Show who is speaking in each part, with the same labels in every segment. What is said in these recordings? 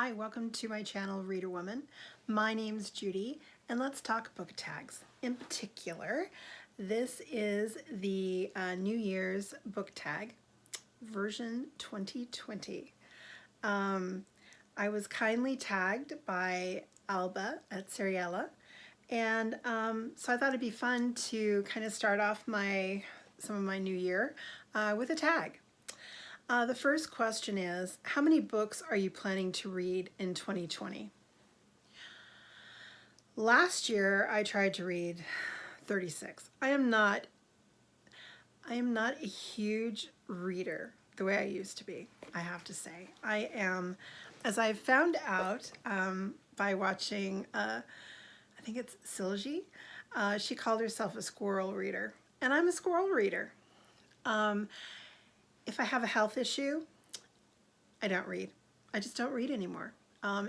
Speaker 1: Hi, welcome to my channel, Reader Woman. My name's Judy, and let's talk book tags. In particular, this is the New Year's book tag, version 2020. I was kindly tagged by Alba at Seriella, and so I thought it'd be fun to kind of start off some of my new year with a tag. The first question is, how many books are you planning to read in 2020? Last year, I tried to read 36. I am not a huge reader the way I used to be, I have to say. I am, as I found out by watching, I think it's Silji, she called herself a squirrel reader, and I'm a squirrel reader. If I have a health issue, I don't read. I just don't read anymore. I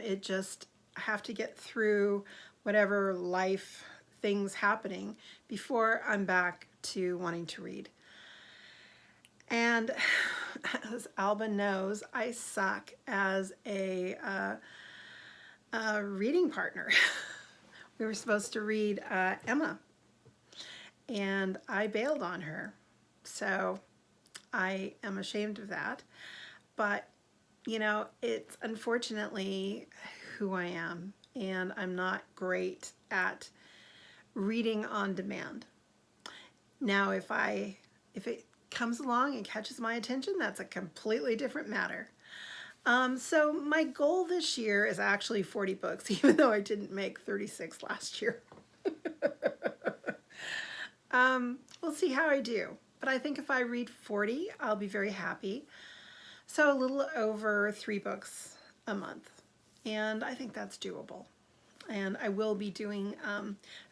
Speaker 1: have to get through whatever life things happening before I'm back to wanting to read. And as Alba knows, I suck as a reading partner. We were supposed to read Emma, and I bailed on her. So I am ashamed of that, but you know, it's unfortunately who I am, and I'm not great at reading on demand. Now, if it comes along and catches my attention, that's a completely different matter. So my goal this year is actually 40 books, even though I didn't make 36 last year. We'll see how I do. But I think if I read 40, I'll be very happy. So a little over 3 books a month. And I think that's doable. And I will be doing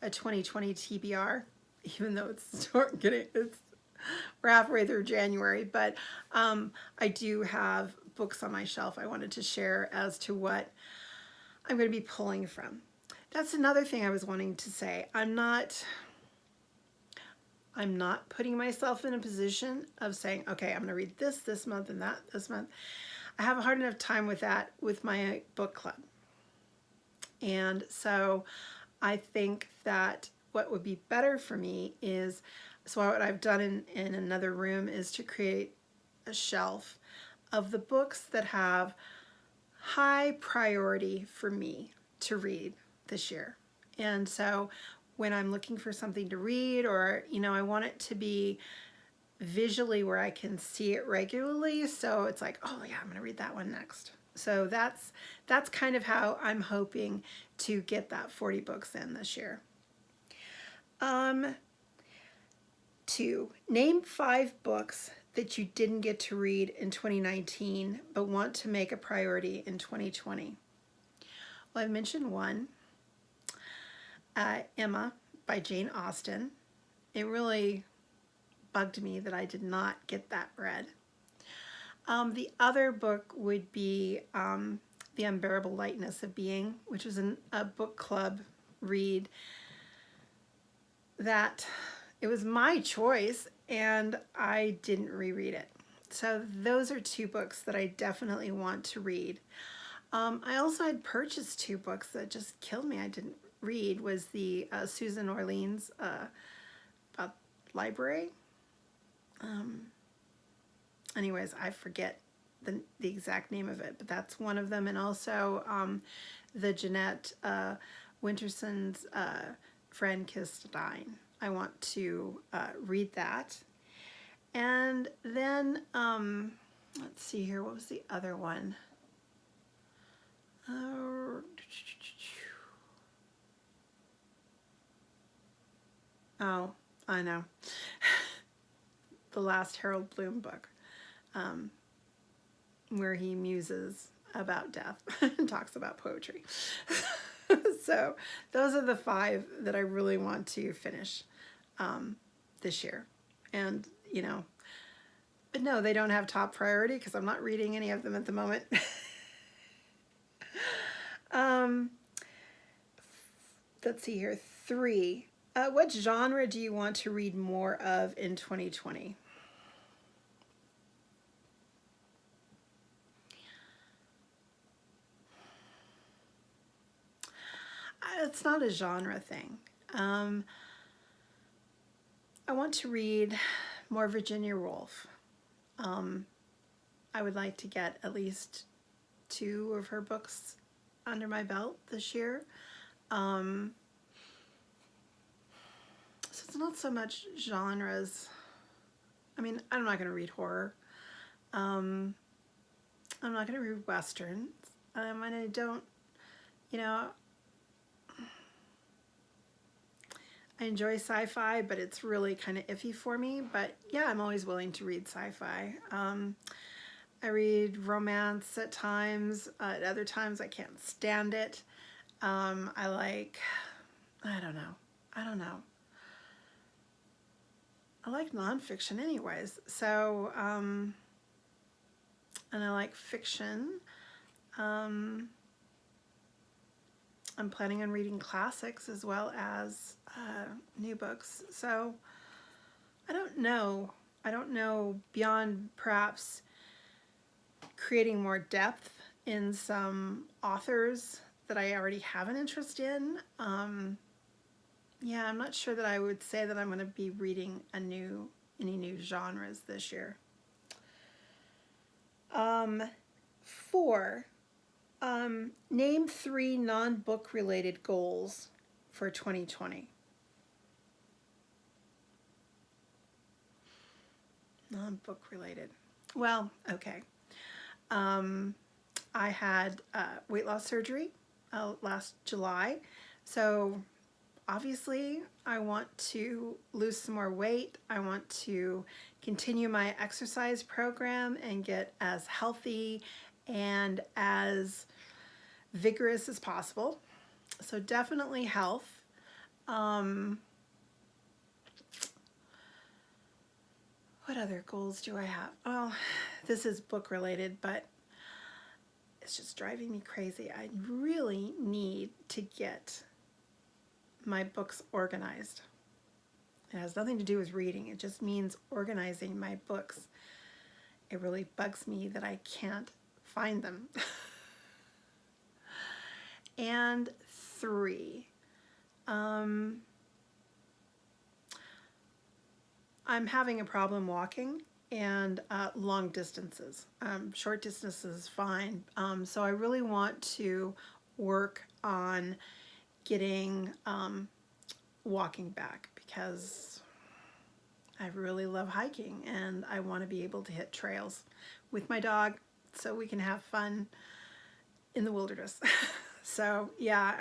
Speaker 1: a 2020 TBR, even though we're halfway through January. But I do have books on my shelf I wanted to share as to what I'm going to be pulling from. That's another thing I was wanting to say. I'm not putting myself in a position of saying, okay, I'm going to read this month and that this month. I have a hard enough time with that with my book club. And so I think that what would be better for me is, so what I've done in another room is to create a shelf of the books that have high priority for me to read this year. And so when I'm looking for something to read, or, you know, I want it to be visually where I can see it regularly. So it's like, oh yeah, I'm going to read that one next. So that's kind of how I'm hoping to get that 40 books in this year. 2, name 5 books that you didn't get to read in 2019, but want to make a priority in 2020. Well, I mentioned one. Emma by Jane Austen. It really bugged me that I did not get that read. The other book would be The Unbearable Lightness of Being, which was a book club read that it was my choice and I didn't reread it. So those are 2 books that I definitely want to read. I also had purchased 2 books that just killed me. I didn't read was the Susan Orlean's library. Anyways, I forget the exact name of it, but that's one of them. And also the Jeanette Winterson's Friend Kissed Dying. I want to read that. And then, let's see here, what was the other one? Oh, I know. The last Harold Bloom book, where he muses about death and talks about poetry. So those are the 5 that I really want to finish this year. And, you know, but no, they don't have top priority because I'm not reading any of them at the moment. Let's see here. 3. What genre do you want to read more of in 2020? it's not a genre thing. I want to read more Virginia Woolf. I would like to get at least 2 of her books under my belt this year. So it's not so much genres. I mean, I'm not going to read horror. I'm not going to read Westerns. And I don't, you know, I enjoy sci-fi, but it's really kind of iffy for me. But yeah, I'm always willing to read sci-fi. I read romance at times. At other times, I can't stand it. I like, I don't know. I like nonfiction anyways. So, and I like fiction. I'm planning on reading classics as well as new books. So I don't know. Beyond perhaps creating more depth in some authors that I already have an interest in. Yeah, I'm not sure that I would say that I'm going to be reading any new genres this year. 4. Name 3 non-book related goals for 2020. Non-book related. Well, okay. I had weight loss surgery last July. So obviously I want to lose some more weight. I want to continue my exercise program and get as healthy and as vigorous as possible. So definitely health. What other goals do I have? Well, this is book related, but it's just driving me crazy. I really need to get my books organized. It has nothing to do with reading. It just means organizing my books. It really bugs me that I can't find them. And 3, I'm having a problem walking and long distances. Short distances is fine. So I really want to work on getting walking back because I really love hiking and I want to be able to hit trails with my dog so we can have fun in the wilderness. So yeah,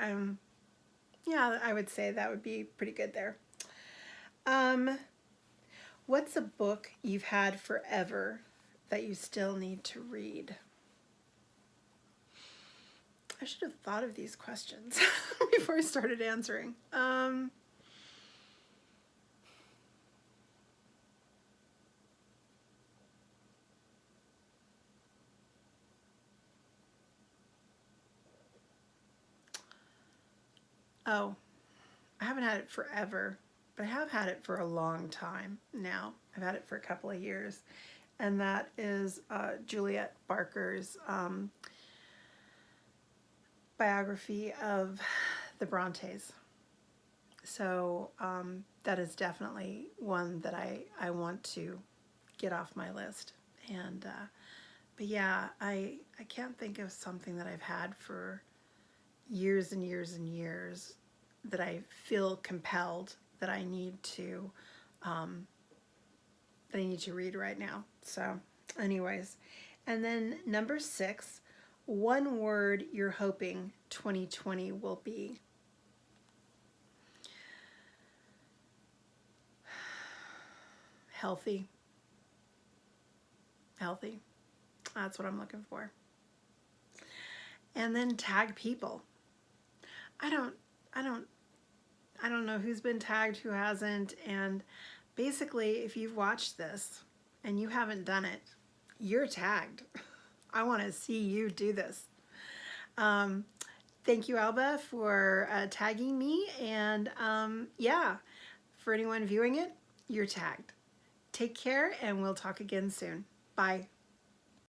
Speaker 1: I would say that would be pretty good there. What's a book you've had forever that you still need to read? I should have thought of these questions before I started answering. Oh, I haven't had it forever, but I have had it for a long time now. I've had it for a couple of years, and that is Juliet Barker's biography of the Brontes. So that is definitely one that I want to get off my list. And but yeah, I can't think of something that I've had for years and years and years that I feel compelled that I need to read right now. So anyways, and then number 6, one word you're hoping 2020 will be. Healthy. Healthy. That's what I'm looking for. And then tag people. I don't know who's been tagged, who hasn't, and basically if you've watched this and you haven't done it, you're tagged. I want to see you do this. Thank you, Alba, for tagging me, and yeah, for anyone viewing it, you're tagged. Take care, and we'll talk again soon. Bye.